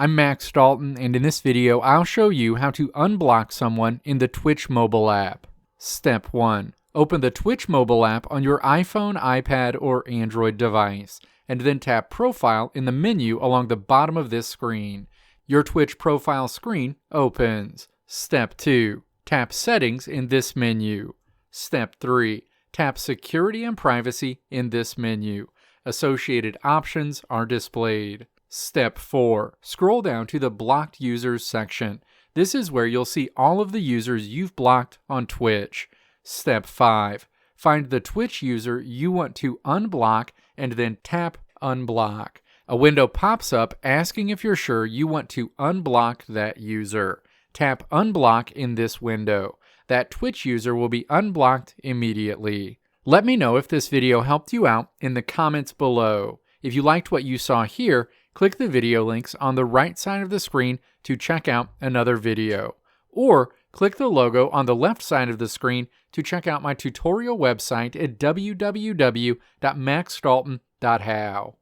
I'm Max Dalton, and in this video I'll show you how to unblock someone in the Twitch mobile app. Step 1. Open the Twitch mobile app on your iPhone, iPad, or Android device, and then tap Profile in the menu along the bottom of this screen. Your Twitch profile screen opens. Step 2. Tap Settings in this menu. Step 3. Tap Security and Privacy in this menu. Associated options are displayed. Step 4. Scroll down to the Blocked Users section. This is where you'll see all of the users you've blocked on Twitch. Step 5. Find the Twitch user you want to unblock and then tap Unblock. A window pops up asking if you're sure you want to unblock that user. Tap Unblock in this window. That Twitch user will be unblocked immediately. Let me know if this video helped you out in the comments below. If you liked what you saw here, click the video links on the right side of the screen to check out another video. Or click the logo on the left side of the screen to check out my tutorial website at www.maxdalton.how.